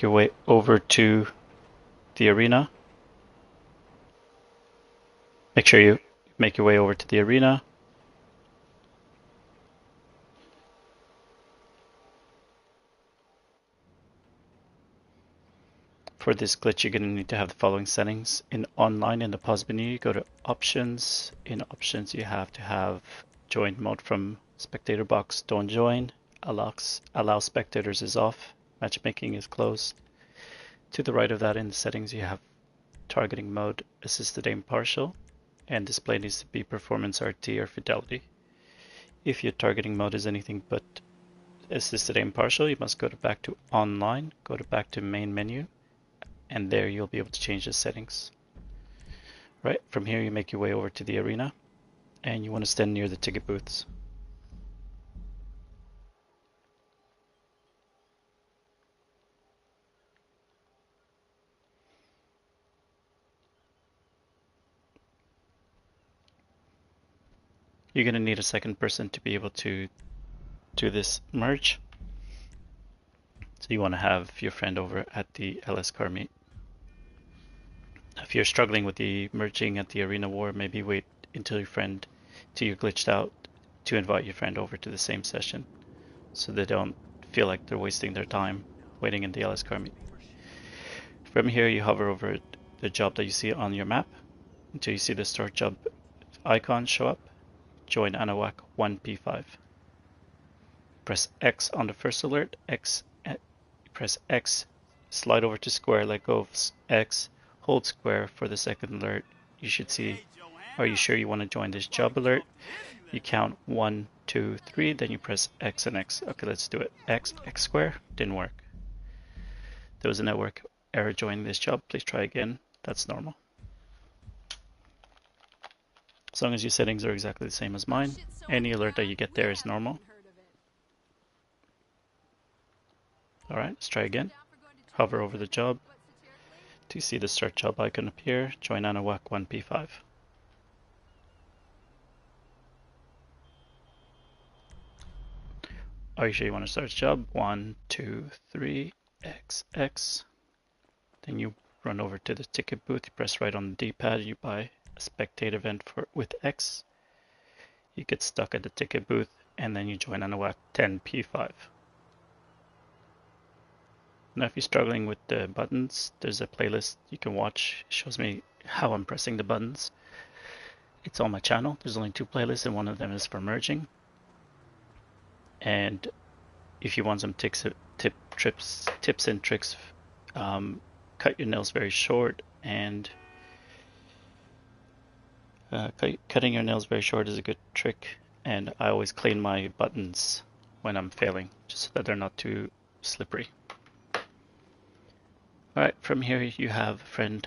your way over to the arena. Make sure you make your way over to the arena. For this glitch, you're going to need to have the following settings. In online, in the pause menu, you go to options. In options, you have to have join mode from spectator box, don't join. Allow spectators is off. Matchmaking is closed. To the right of that in the settings, you have targeting mode, assisted aim partial, and display needs to be performance RT or fidelity. If your targeting mode is anything but assisted aim partial, you must go back to online, go back to main menu, and there you'll be able to change the settings. Right, from here you make your way over to the arena, and you want to stand near the ticket booths. You're going to need a second person to be able to do this merge. So you want to have your friend over at the LS car meet. If you're struggling with the merging at the arena war, maybe wait until you're glitched out to invite your friend over to the same session, so they don't feel like they're wasting their time waiting in the LS car meet. From here, you hover over the job that you see on your map until you see the start job icon show up. Join Anahuac 1P5. Press X on the first alert. Press X, slide over to square, let go of X, hold square for the second alert. You should see, are you sure you want to join this job alert? You count 1, 2, 3, then you press X and X. Okay, let's do it. X square, didn't work. There was a network error joining this job. Please try again. That's normal. As long as your settings are exactly the same as mine, any alert that you get there is normal. Alright, let's try again. Hover over the job to see the start job icon appear. Join Anahuac 1P5. Are you sure you want to start the job? 1, 2, 3, X, X. Then you run over to the ticket booth, you press right on the D-pad, you buy a spectate event with X. You get stuck at the ticket booth, and then you join Anahuac 10P5. Now if you're struggling with the buttons, there's a playlist you can watch. It shows me how I'm pressing the buttons. It's on my channel. There's only 2 playlists, and one of them is for merging. And if you want some tips and tricks, cut your nails very short, and cutting your nails very short is a good trick. And I always clean my buttons when I'm failing, just so that they're not too slippery. Alright, from here you have a friend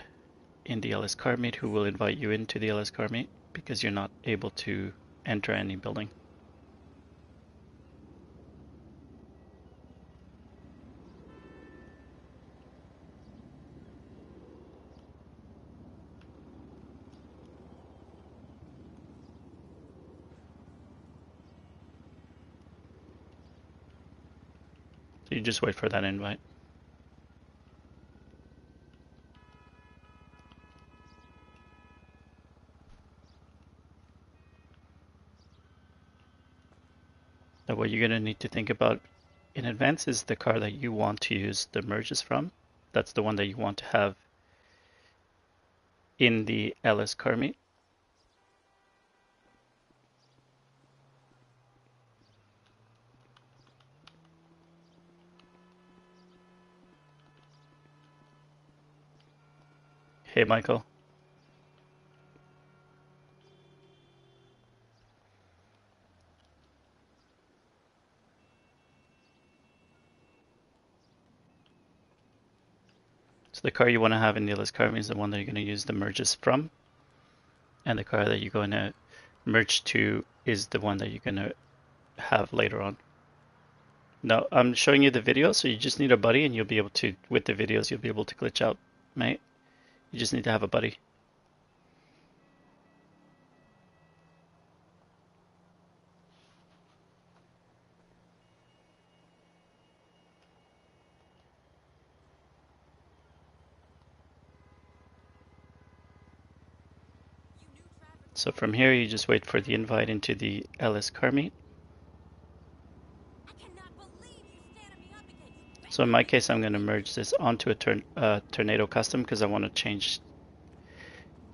in the LS car meet who will invite you into the LS car meet because you're not able to enter any building. So you just wait for that invite. Now what you're going to need to think about in advance is the car that you want to use the merges from. That's the one that you want to have in the LS car meet. Hey Michael. So the car you want to have in the LS car meet is the one that you're going to use the merges from. And the car that you're going to merge to is the one that you're going to have later on. Now I'm showing you the video, so you just need a buddy and you'll be able to, with the videos, you'll be able to glitch out, mate. You just need to have a buddy. So from here, you just wait for the invite into the LS car meet. So in my case, I'm going to merge this onto a Tornado Custom because I want to change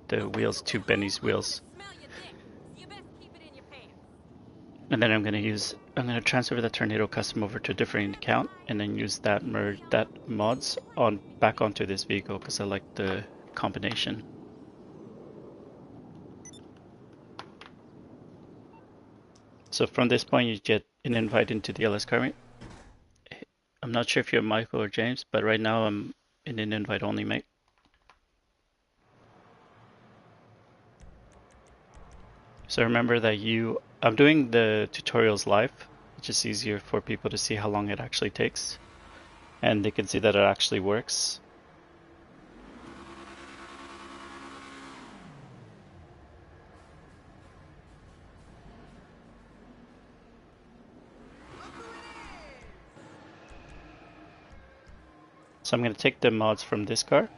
the wheels to Benny's wheels. And then I'm going to transfer the Tornado Custom over to a different account and then use that mods back onto this vehicle because I like the combination. So from this point, you get an invite into the LS car meet. I'm not sure if you're Michael or James, but right now I'm in an invite only, mate. So remember that I'm doing the tutorials live, which is easier for people to see how long it actually takes. And they can see that it actually works. So I'm going to take the mods from this car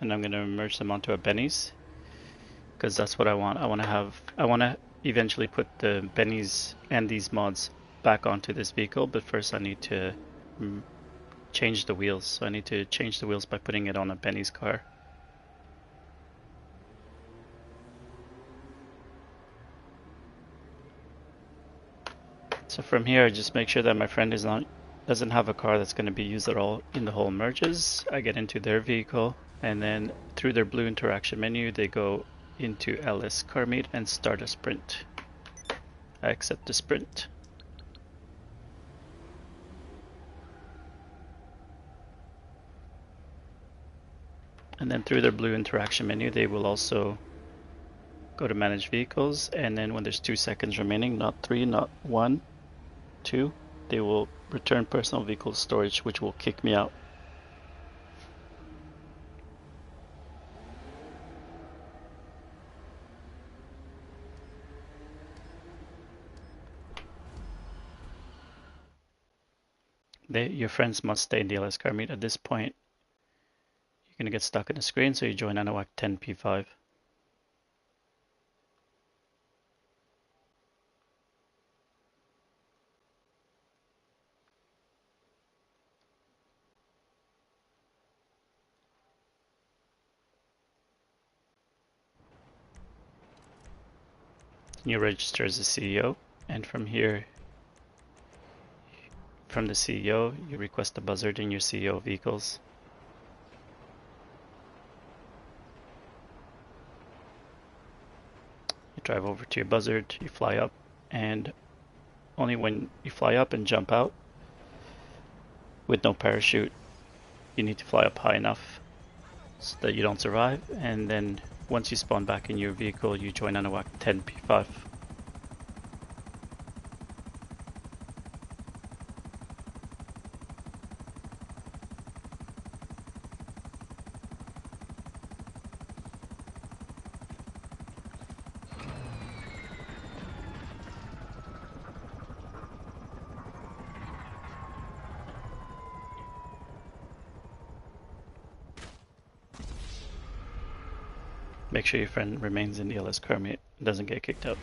and I'm going to merge them onto a Benny's because that's what I want. I want to eventually put the Benny's and these mods back onto this vehicle, but first I need to change the wheels. So I need to change the wheels by putting it on a Benny's car. So from here, I just make sure that my friend doesn't have a car that's going to be used at all in the whole merges. I get into their vehicle and then through their blue interaction menu, they go into LS car meet and start a sprint. I accept the sprint. And then through their blue interaction menu, they will also go to manage vehicles. And then when there's 2 seconds remaining, not 3, not 1, 2, they will return personal vehicle storage, which will kick me out. Your friends must stay in the LS car meet. At this point, you're going to get stuck in the screen, so you join Anahuac 10P5. You register as a CEO, and from here, from the CEO, you request a buzzard in your CEO vehicles. You drive over to your buzzard, you fly up, and only when you fly up and jump out with no parachute, you need to fly up high enough so that you don't survive, and then once you spawn back in your vehicle, you join Anahuac 10P5. Make sure your friend remains in the LS car meet and doesn't get kicked out.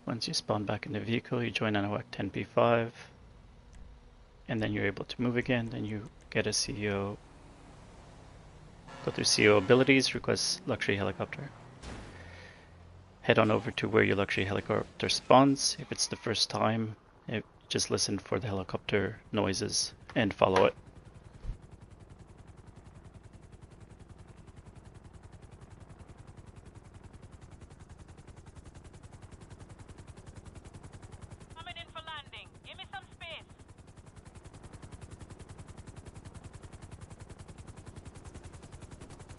Once you spawn back in the vehicle, you join Anahuac 10P5, and then you're able to move again. Then you get a CEO, go through CEO abilities, request luxury helicopter. Head on over to where your luxury helicopter spawns. If it's the first time, just listen for the helicopter noises and follow it.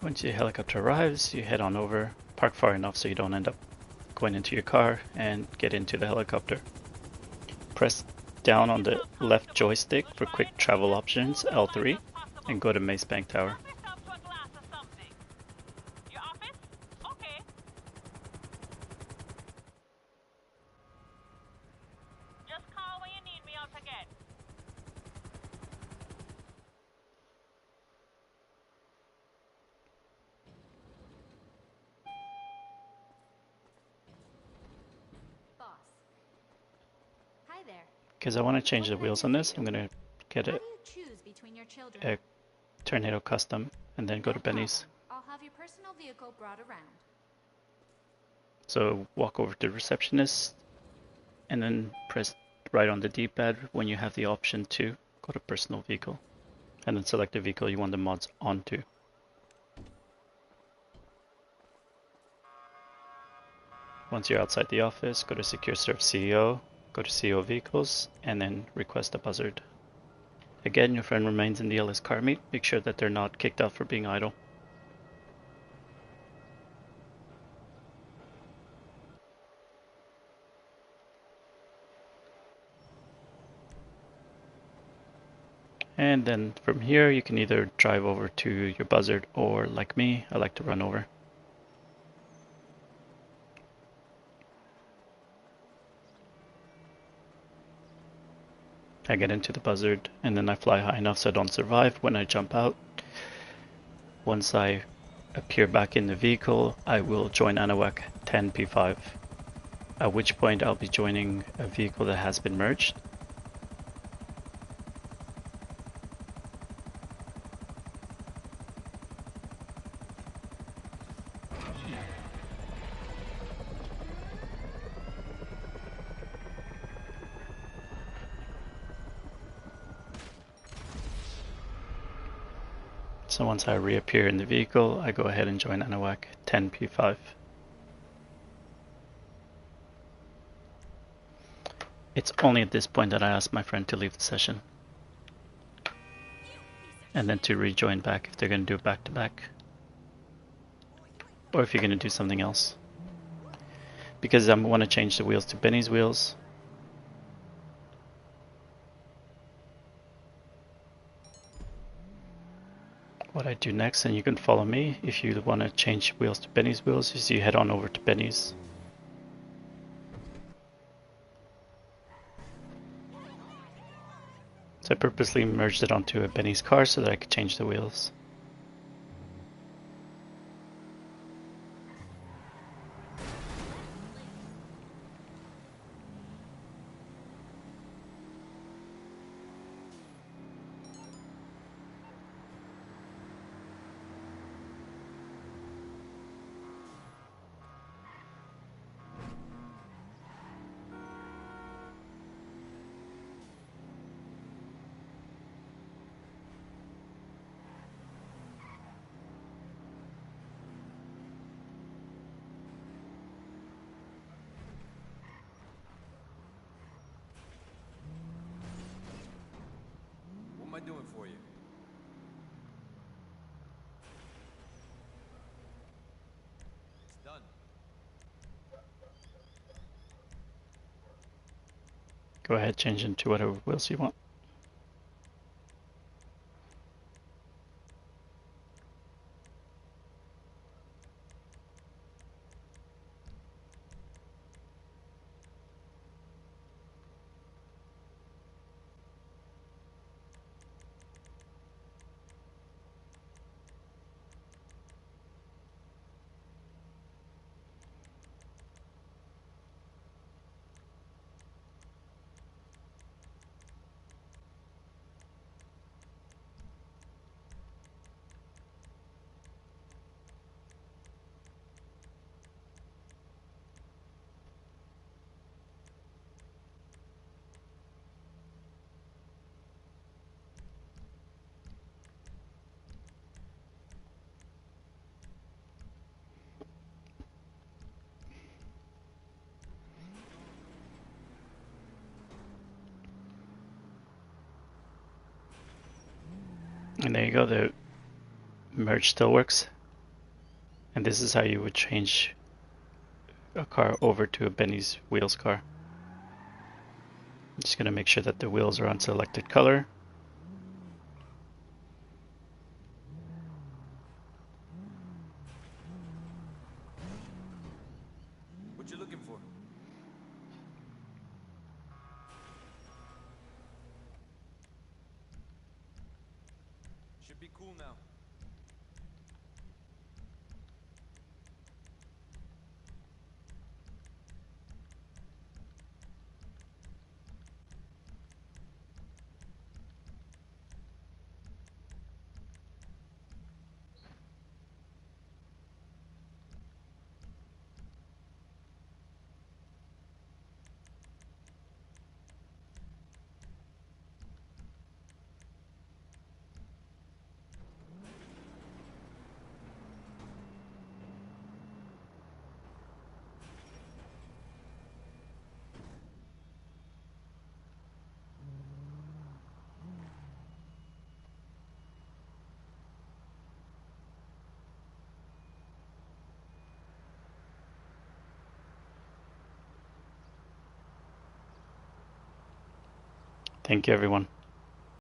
Once your helicopter arrives, you head on over, park far enough so you don't end up going into your car, and get into the helicopter. Press down on the left joystick for quick travel options, L3, and go to Mace Bank Tower. Because I want to change the wheels on this, I'm going to get a Tornado Custom and then go to Benny's. I'll have your personal vehicle brought around. So walk over to the receptionist and then press right on the D-pad when you have the option to go to personal vehicle and then select the vehicle you want the mods onto. Once you're outside the office, go to Secure Serve CEO, go to CEO Vehicles, and then request a buzzard. Again, your friend remains in the LS car meet. Make sure that they're not kicked out for being idle. And then from here, you can either drive over to your buzzard or like me, I like to run over. I get into the buzzard and then I fly high enough so I don't survive when I jump out. Once I appear back in the vehicle, I will join Anahuac 10P5, at which point I'll be joining a vehicle that has been merged. So once I reappear in the vehicle, I go ahead and join Anahuac 10P5. It's only at this point that I ask my friend to leave the session. And then to rejoin back if they're going to do it back to back. Or if you're going to do something else. Because I want to change the wheels to Benny's wheels. What I do next, and you can follow me if you want to change wheels to Benny's wheels, is you head on over to Benny's. So I purposely merged it onto a Benny's car so that I could change the wheels. What am I doing for you? It's done. Go ahead, change into whatever wheels you want. And there you go, the merge still works. And this is how you would change a car over to a Benny's wheels car. I'm just going to make sure that the wheels are on selected color. What you looking for? Should be cool now. Thank you, everyone.